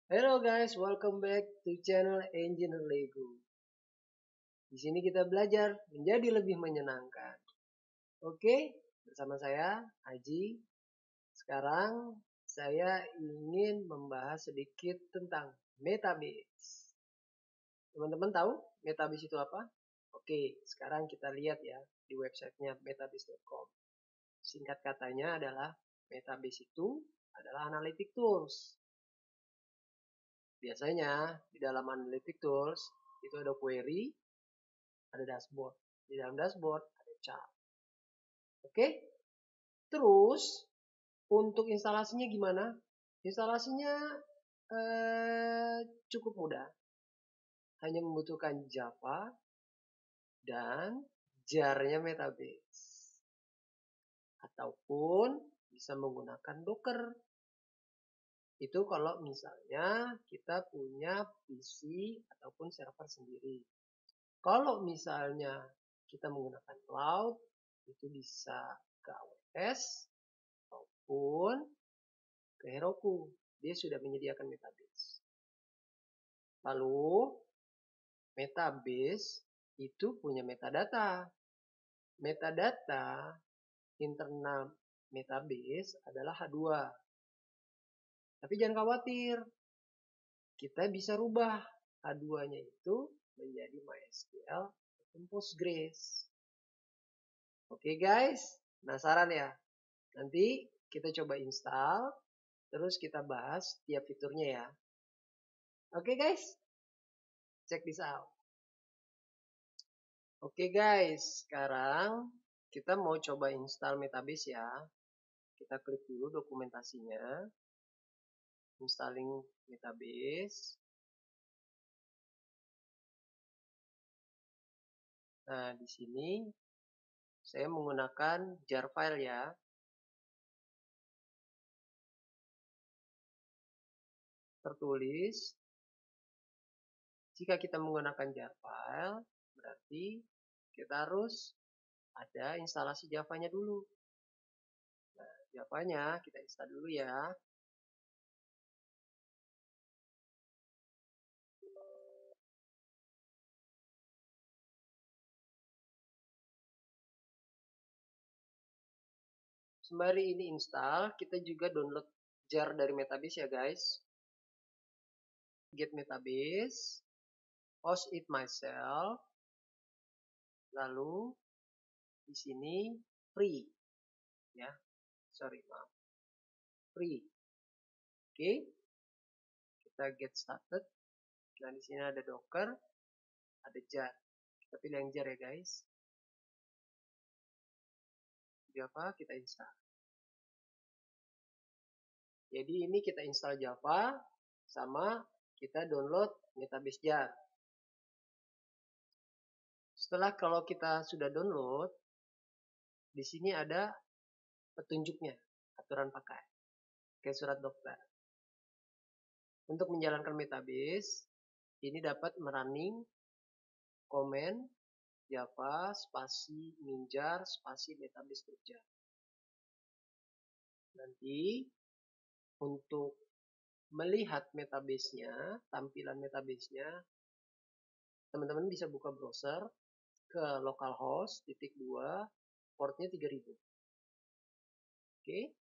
Hello guys, welcome back to channel Engineer Lego. Di sini kita belajar menjadi lebih menyenangkan. Oke, bersama saya Aji. Sekarang saya ingin membahas sedikit tentang Metabase. Teman-teman tahu Metabase itu apa? Oke, sekarang kita lihat ya di websitenya metabase.com. Singkat katanya adalah Metabase itu adalah analytic tools. Biasanya di dalam analytic tools itu ada query, ada dashboard. Di dalam dashboard ada chart. Oke? Terus untuk instalasinya gimana? Instalasinya cukup mudah. Hanya membutuhkan Java dan jar-nya Metabase. Ataupun bisa menggunakan Docker. Itu kalau misalnya kita punya PC ataupun server sendiri. Kalau misalnya kita menggunakan cloud, itu bisa ke AWS ataupun ke Heroku. Dia sudah menyediakan Metabase. Lalu, Metabase itu punya metadata. Metadata internal Metabase adalah H2. Tapi jangan khawatir, kita bisa rubah H2-nya itu menjadi MySQL atau Postgres. Oke guys, penasaran ya? Nanti kita coba install, terus kita bahas tiap fiturnya ya. Oke guys, check this out. Oke guys, sekarang kita mau coba install Metabase ya. Kita klik dulu dokumentasinya. Installing Metabase. Nah, di sini saya menggunakan jar file ya. Tertulis, jika kita menggunakan jar file, berarti kita harus ada instalasi Java-nya dulu. Nah, Java-nya kita install dulu ya. Sembari ini install, kita juga download jar dari Metabase ya guys. Get Metabase, host it myself, lalu di sini free, ya, maaf, free. Oke, kita get started. Nah di sini ada Docker, ada jar. Kita pilih yang jar ya guys. Java kita install. Jadi ini kita install Java sama kita download Metabase jar. Setelah kalau kita sudah download, di sini ada petunjuknya, aturan pakai, kayak surat dokter. Untuk menjalankan Metabase, ini dapat merunning command Java spasi minjar spasi Metabase kerja. Nanti untuk melihat Metabase-nya, tampilan Metabase-nya, teman-teman bisa buka browser ke localhost /2 portnya 3000. Oke.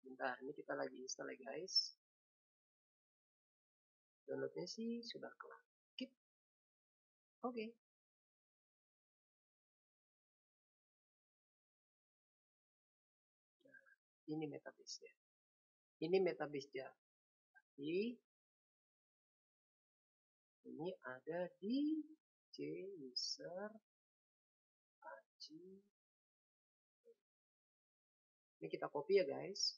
Bentar, ini kita lagi install ya guys. Downloadnya sih sudah kelar. Oke. Nah, ini Metabase-nya. Ini Metabase-nya. Tapi ini ada di user Aji. Ini kita copy ya guys.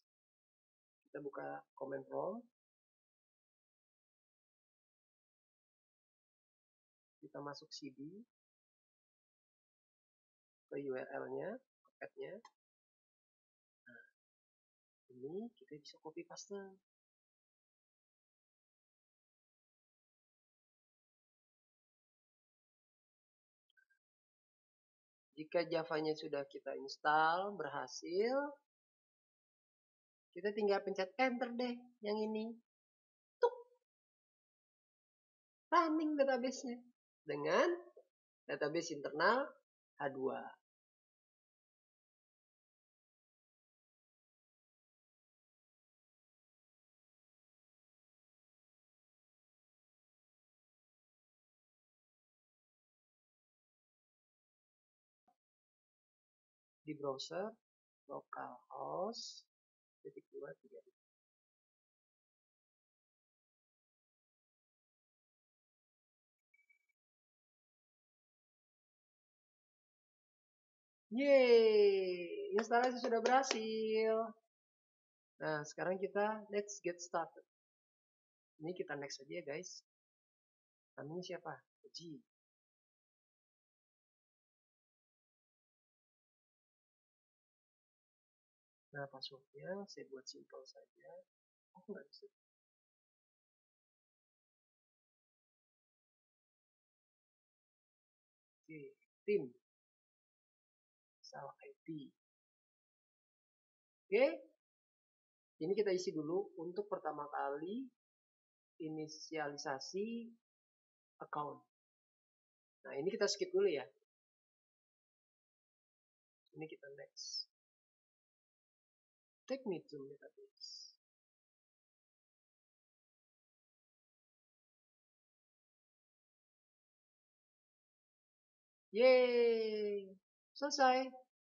Kita buka command prompt. Kita masuk cd ke URL-nya, ke path-nya. Nah, ini kita bisa copy paste. Jika Java-nya sudah kita install, berhasil, kita tinggal pencet enter deh yang ini. running database-nya dengan database internal H2. Di browser localhost /2/3. Yeay, instalasi sudah berhasil. Nah, sekarang kita let's get started. Ini kita next aja ya guys. Namanya siapa? G. Nah, passwordnya saya buat simple saja. Oh, nggak bisa. Oke, tim. Salah IP. Oke. Ini kita isi dulu untuk pertama kali inisialisasi account. Nah, ini kita skip dulu ya. Ini kita next. Take me to database. Yeay, selesai.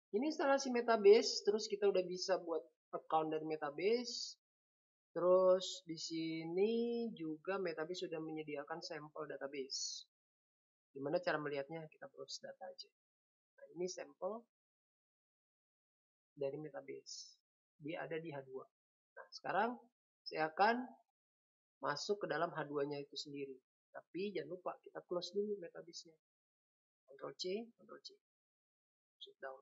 Ini instalasi Metabase, terus kita udah bisa buat account dari Metabase. Terus di sini juga Metabase sudah menyediakan sampel database. Gimana cara melihatnya? Kita browse data aja. Nah, ini sampel dari Metabase. Dia ada di H2. Nah, sekarang saya akan masuk ke dalam H2-nya itu sendiri. Tapi jangan lupa kita close dulu Metabase-nya. Ctrl C, Ctrl C. Shutdown.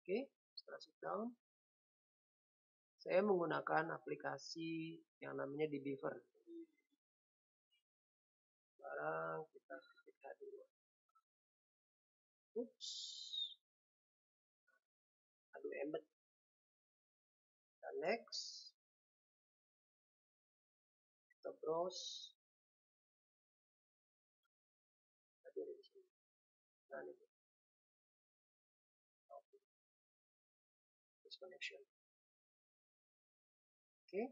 Oke, setelah shutdown, saya menggunakan aplikasi yang namanya dbeaver. Sekarang kita klik H2. Oops. Aduh, embed. Kita next. Kita browse. Tadi ada di sini. Nah, ini. Disconnection. Oke.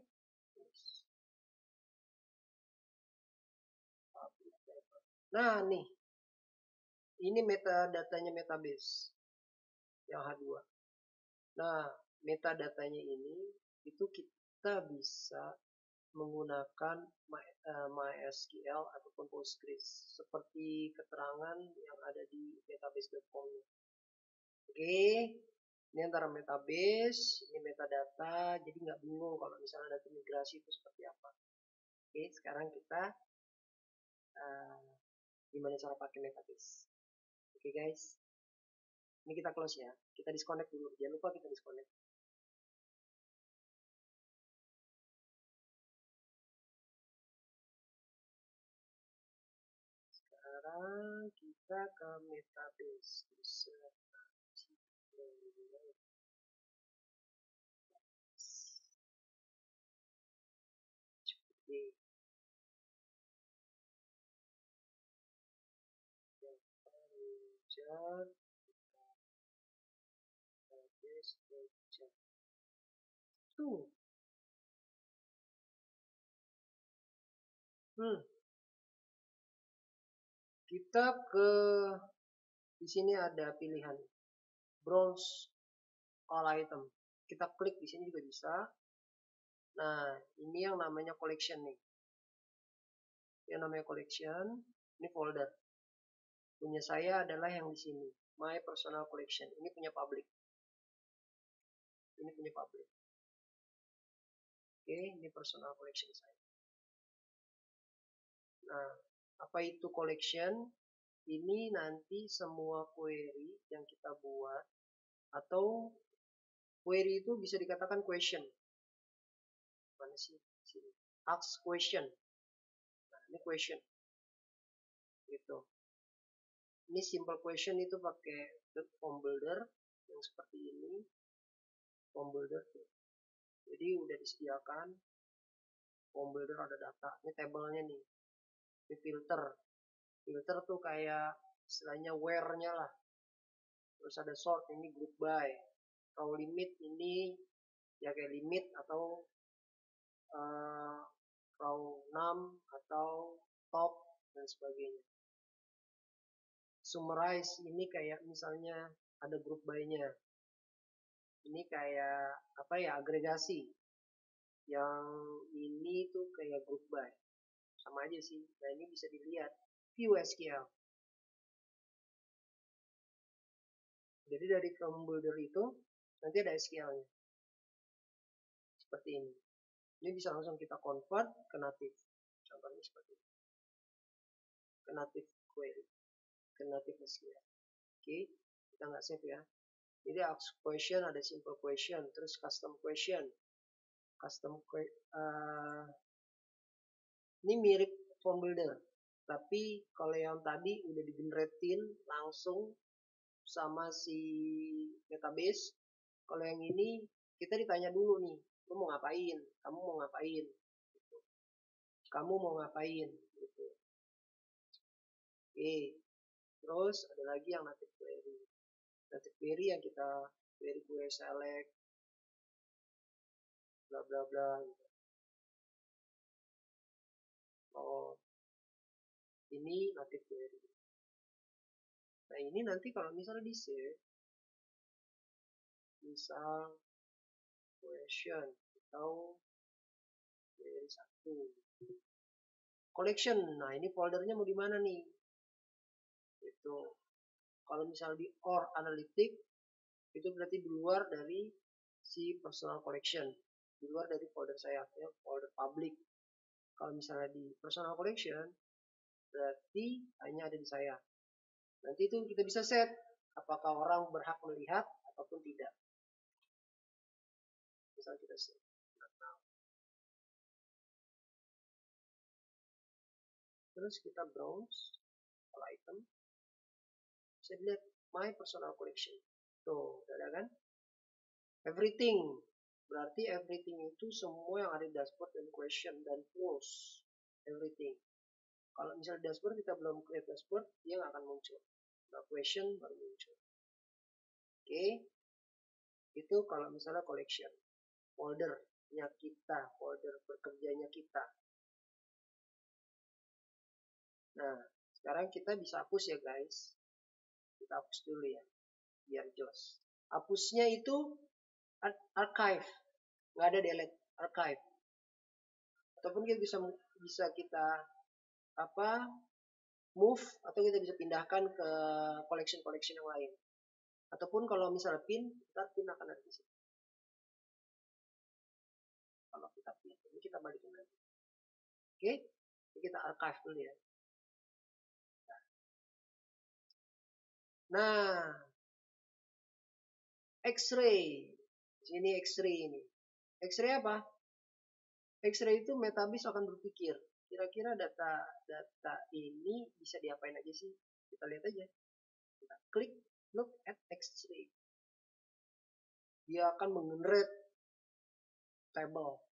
Nah, nih. Ini metadatanya Metabase. Yang H2. Nah, metadatanya ini itu kita bisa menggunakan MySQL ataupun Postgres seperti keterangan yang ada di database.com. Oke, ini antara Metabase, ini metadata, jadi nggak bingung kalau misalnya nanti migrasi itu seperti apa. Oke, sekarang kita gimana cara pakai Metabase. Oke guys, ini kita close ya, kita disconnect dulu, jangan lupa kita disconnect. Sekarang kita ke Metabase. Tuh. Kita ke di sini ada pilihan browse all item. Kita klik di sini juga bisa. Nah, ini yang namanya collection nih. Yang namanya collection, ini folder. Punya saya adalah yang di sini, my personal collection. Ini punya public. Ini punya public. Oke, ini personal collection saya. Nah, apa itu collection? Ini nanti semua query yang kita buat atau query itu bisa dikatakan question. Mana sih? Sini. Ask question. Nah, ini question. Gitu. Ini simple question itu pakai form builder yang seperti ini. Form builder tuh. Jadi udah disediakan form builder, ada data. Ini tabelnya nih. Ini filter. Filter tuh kayak istilahnya where-nya lah. Terus ada sort, ini group by. Row limit ini ya kayak limit atau row num atau top dan sebagainya. Summarize ini kayak misalnya ada group by-nya. Ini kayak apa ya, agregasi. Yang ini tuh kayak group by. Sama aja sih. Nah, ini bisa dilihat view SQL. Jadi dari from builder itu nanti ada SQL-nya. Seperti ini. Ini bisa langsung kita convert ke native. Contohnya seperti ini. Ke native query. Ke native SQL. Oke. Kita nggak save ya. Jadi ask question, ada simple question, terus custom question. Ini mirip form builder. Tapi kalau yang tadi udah di-generatein langsung sama si database. Kalau yang ini kita ditanya dulu nih, lu mau ngapain? Kamu mau ngapain? Gitu. Kamu mau ngapain? Gitu. Oke. Terus ada lagi yang native query. Native query yang kita query select bla bla bla gitu. Oh, ini native query. Nah, ini nanti kalau misalnya di save, misal question atau query 1 collection. Nah, ini foldernya mau di mana nih? Itu kalau misal di or analytic itu berarti di luar dari si personal collection, di luar dari folder saya ya, folder public. Kalau misalnya di personal collection berarti hanya ada di saya. Nanti itu kita bisa set apakah orang berhak melihat ataupun tidak. Misal kita set. Terus kita browse all item. Bisa dilihat my personal collection. Tuh, ada kan? Everything. Berarti everything itu semua yang ada di dashboard dan question dan tools. Everything. Kalau misalnya dashboard kita belum create dashboard, dia nggak akan muncul. Nah, question baru muncul. Oke. Itu kalau misalnya collection. Foldernya kita, folder bekerjanya kita. Nah, sekarang kita bisa hapus ya guys. Kita hapus dulu ya, biar jos. Hapusnya itu archive, nggak ada delete, archive. Ataupun kita bisa kita move atau kita bisa pindahkan ke collection yang lain. Ataupun kalau misalnya pin, kita pin akan ada di sini. Kalau kita pin, ini kita balikin lagi. Oke, ini kita archive dulu ya. Nah, X-ray. Sini X-ray ini. X-ray apa? X-ray itu Metabase akan berpikir, kira-kira data ini bisa diapain aja sih? Kita lihat aja. Kita klik look at X-ray. Dia akan menggenerate table,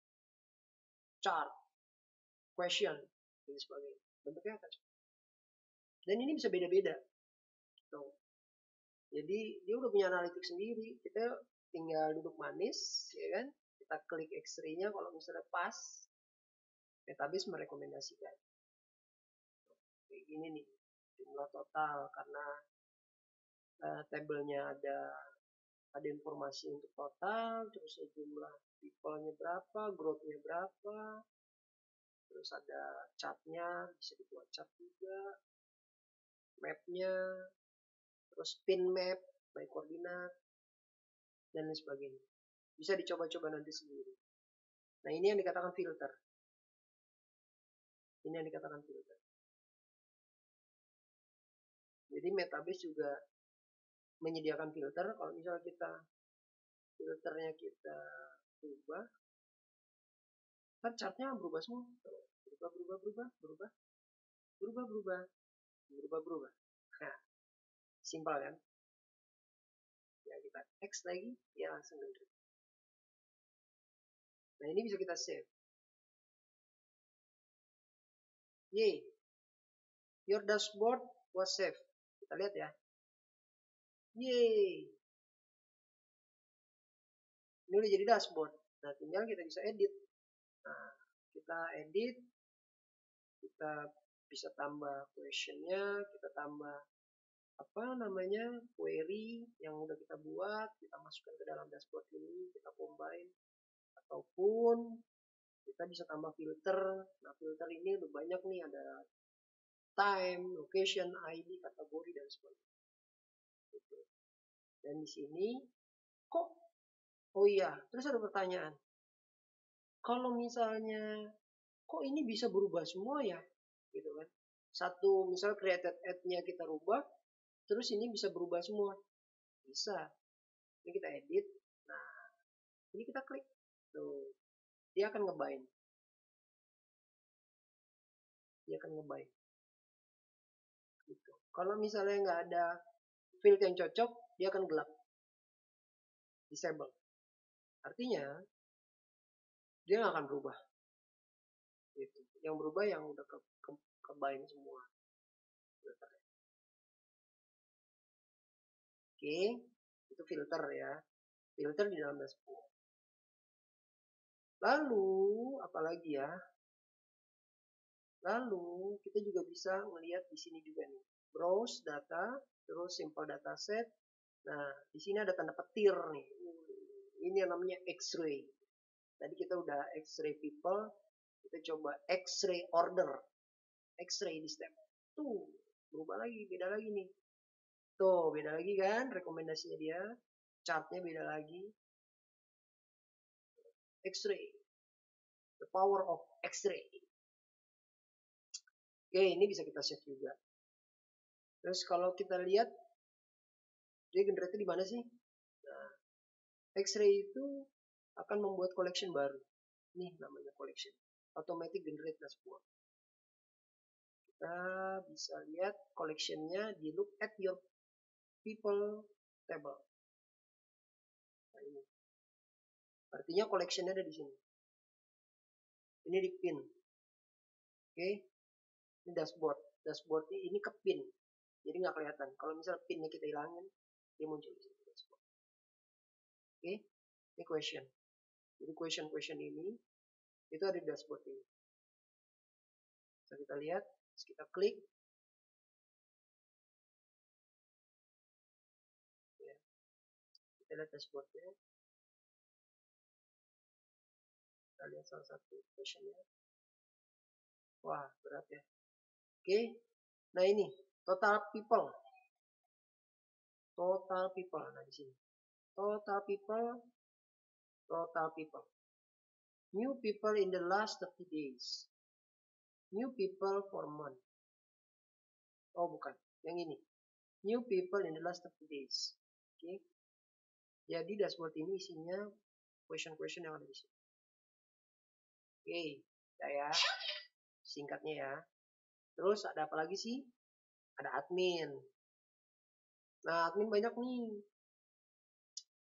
chart, question, dan sebagainya. Bentuknya akan. Dan ini bisa beda-beda. Tuh. Jadi dia udah punya analitik sendiri. Kita tinggal duduk manis, ya kan? Kita klik X-ray-nya kalau misalnya pas, database merekomendasikan. Kayak gini nih, jumlah total karena tabelnya ada informasi untuk total, terus jumlah people-nya berapa, growth-nya berapa, terus ada chart-nya, bisa dibuat chart juga, map-nya, terus pin map, by koordinat, dan lain sebagainya. Bisa dicoba-coba nanti sendiri. Nah, ini yang dikatakan filter. Ini yang dikatakan filter. Jadi Metabase juga menyediakan filter. Kalau misalnya filternya kita ubah, kan chartnya berubah semua. Berubah. Nah, simpel kan? Ya, kita X lagi, ya langsung generate. Nah, ini bisa kita save. Yeay. your dashboard was saved. Kita lihat ya. Yeay. Ini udah jadi dashboard. Nah, tinggal kita bisa edit. Nah, kita edit. Kita bisa tambah questionnya, kita tambah query yang udah kita buat, kita masukkan ke dalam dashboard ini, kita combine, ataupun kita bisa tambah filter. Nah, filter ini udah banyak nih, ada time, location, ID, kategori, dan sebagainya. Gitu. Dan di sini oh iya, terus ada pertanyaan. Kalau misalnya kok ini bisa berubah semua ya? Gitu kan. Satu misal created ad-nya kita rubah, terus ini bisa berubah semua. Bisa. Ini kita edit. Nah, ini kita klik. Tuh. Dia akan ngebind. Gitu. Kalau misalnya nggak ada field yang cocok, dia akan gelap. Disable. Artinya, dia nggak akan berubah. Gitu. Yang berubah yang udah kebind semua. Oke, itu filter ya. Filter di dalam dashboard. Lalu, apalagi ya? Lalu, kita juga bisa melihat di sini juga nih. Browse data, terus simple data set. Nah, di sini ada tanda petir nih. Ini yang namanya X-ray. Tadi kita udah X-ray people. Kita coba X-ray order. X-ray di step. Tuh, berubah lagi, beda lagi nih. Tuh, beda lagi kan rekomendasinya dia. Chartnya beda lagi. X-ray. The power of X-ray. Oke, ini bisa kita save juga. Terus kalau kita lihat, dia generate di mana sih? Nah, X-ray itu akan membuat collection baru. Ini namanya collection. Automatic generate dashboard. Kita bisa lihat collectionnya di look at your people table. Nah, ini. Artinya collectionnya ada di sini. Ini di pin. Oke. Ini dashboard. Dashboard ini ke pin. Jadi nggak kelihatan. Kalau misal pinnya kita hilangin, dia muncul di sini. Oke. Ini question. Jadi question ini itu ada di dashboard ini. Bisa kita lihat, kita klik. Ya. Kita lihat dashboardnya. Kita lihat salah satu questionnya. Wah, berat ya. Oke. Nah, ini total people. Nah, di sini. Total people. New people in the last 30 days. New people for month. Oh, bukan. Yang ini. New people in the last 30 days. Oke. Jadi dashboard ini isinya question yang ada di sini. Oke, ya. Singkatnya ya. Terus ada apa lagi sih? Ada admin. Nah, admin banyak nih.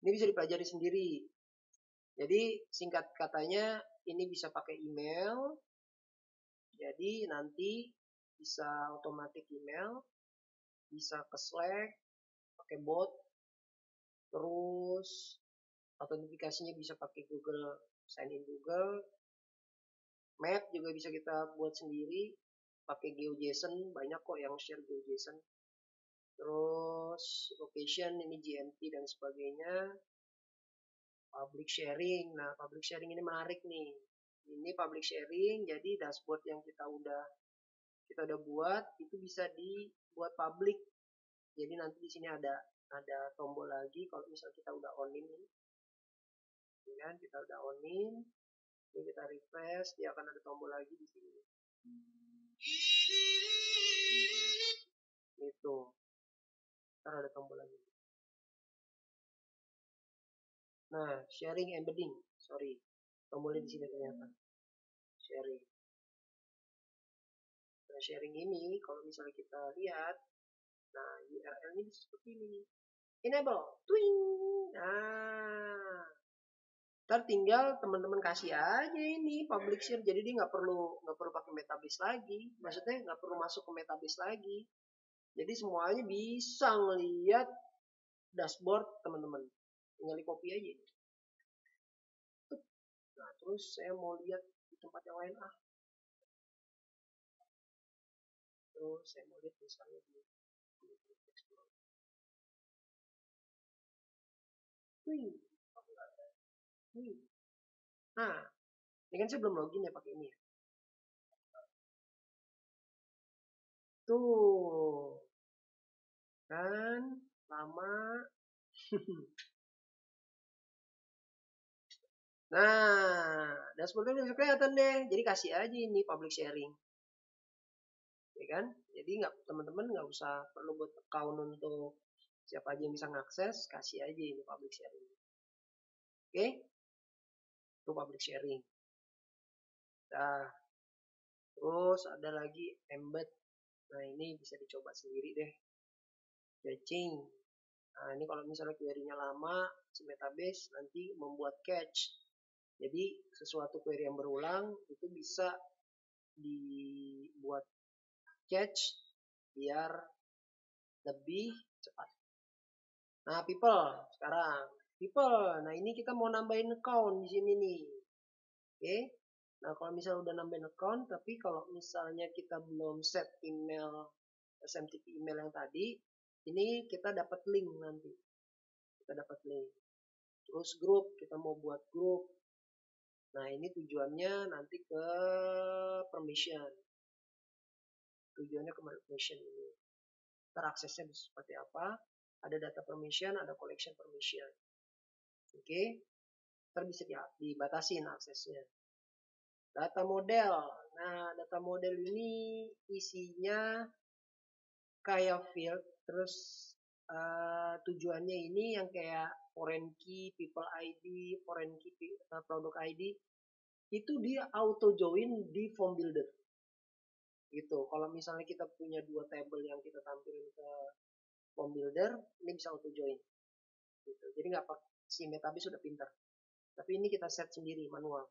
Ini bisa dipelajari sendiri. Jadi singkat katanya ini bisa pakai email. Jadi nanti bisa otomatis email, bisa ke Slack, pakai bot. Terus autentifikasinya bisa pakai Google, sign in Google. Map juga bisa kita buat sendiri, pakai GeoJSON, banyak kok yang share GeoJSON. Terus location ini GMT dan sebagainya. Public sharing. Nah, public sharing ini menarik nih. Ini public sharing, jadi dashboard yang kita udah buat itu bisa dibuat public. Jadi nanti di sini ada tombol lagi kalau misal kita udah on-in nih. Kan kita udah on-in. Ini kita refresh, dia akan ada tombol lagi di sini. Itu. Ntar ada tombol lagi. Nah, sharing embedding. Sorry. Tombolnya di sini ternyata. Sharing. Nah, sharing ini kalau misalnya kita lihat, nah URL-nya bisa seperti ini. Enable. Twing. Nah, Ntar tinggal teman-teman kasih aja ini public share, jadi dia nggak perlu pakai Metabase lagi, maksudnya nggak perlu masuk ke Metabase lagi, jadi semuanya bisa ngelihat dashboard teman-teman, tinggal di copy aja. Nah terus saya mau lihat di tempat yang lain terus saya mau lihat misalnya di nah ini kan saya belum login ya pakai ini ya. Tuh kan lama. Nah dashboardnya udah kelihatan deh, jadi kasih aja ini public sharing ya kan, jadi nggak, teman-teman nggak usah perlu buat account untuk siapa aja yang bisa ngakses, kasih aja ini public sharing. Oke, itu public sharing. Nah terus ada lagi embed. Nah ini bisa dicoba sendiri deh, fetching. Nah ini kalau misalnya query-nya lama, si Metabase nanti membuat catch. Jadi sesuatu query yang berulang itu bisa dibuat catch biar lebih cepat. Nah people, sekarang people. Nah ini kita mau nambahin account di sini nih. Oke. Nah kalau misalnya udah nambahin account, tapi kalau misalnya kita belum set email SMTP email yang tadi, ini kita dapat link nanti. Kita dapat link. Terus grup, kita mau buat grup. Nah ini tujuannya nanti ke permission. Tujuannya ke permission ini. Teraksesnya seperti apa? Ada data permission, ada collection permission. Oke, ntar bisa dibatasin aksesnya. Data model. Nah data model ini isinya kayak field, terus tujuannya ini yang kayak foreign key, people ID, foreign key, product ID, itu dia auto join di form builder gitu. Kalau misalnya kita punya dua table yang kita tampilin ke form builder, ini bisa auto join gitu. Jadi nggak si Metabase sudah pintar, tapi ini kita set sendiri manual.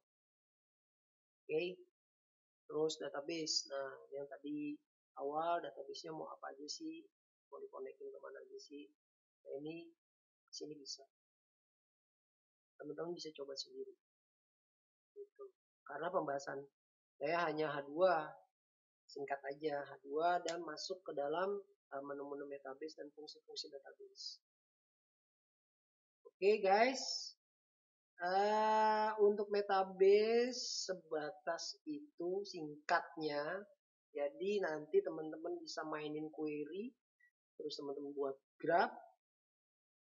Oke, terus database. Nah yang tadi awal database-nya mau apa aja sih, mau dikonekin kemana aja sih. Nah ini sini bisa, teman-teman bisa coba sendiri gitu. Karena pembahasan saya hanya H2, singkat aja H2 dan masuk ke dalam menu-menu Metabase dan fungsi-fungsi database. Oke guys, untuk Metabase sebatas itu singkatnya. Jadi nanti teman-teman bisa mainin query, terus teman-teman buat graph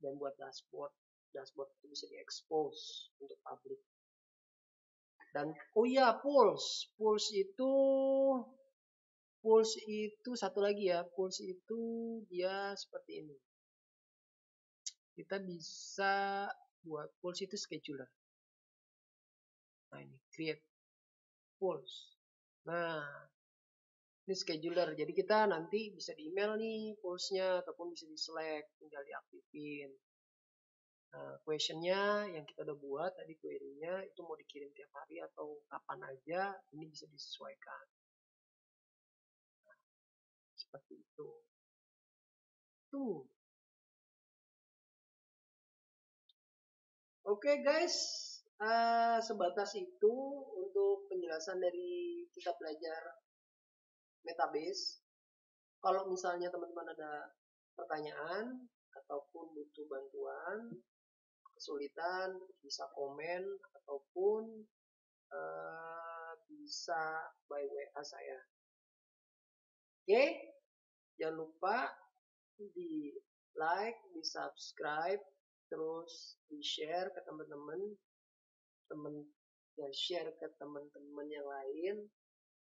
dan buat dashboard. Dashboard itu bisa diekspos untuk publik. Dan oh iya, pulse itu satu lagi ya, pulse itu dia seperti ini. Kita bisa buat pulse itu scheduler. Nah ini create pulse. Nah ini scheduler, jadi kita nanti bisa di email nih pulse-nya ataupun bisa di Slack, tinggal diaktifin. Nah, questionnya yang kita udah buat tadi, query-nya itu mau dikirim tiap hari atau kapan aja, ini bisa disesuaikan. Nah, seperti itu. Tuh. Oke guys, sebatas itu untuk penjelasan dari kita belajar Metabase. Kalau misalnya teman-teman ada pertanyaan ataupun butuh bantuan, kesulitan, bisa komen ataupun bisa by WA saya. Oke, jangan lupa di like, di subscribe, terus di share ke teman-teman, dan share ke teman-teman yang lain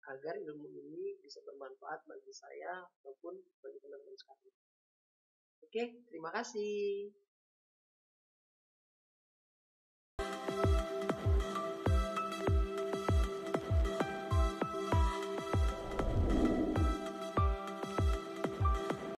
agar ilmu ini bisa bermanfaat bagi saya ataupun bagi teman-teman sekalian. Oke, terima kasih.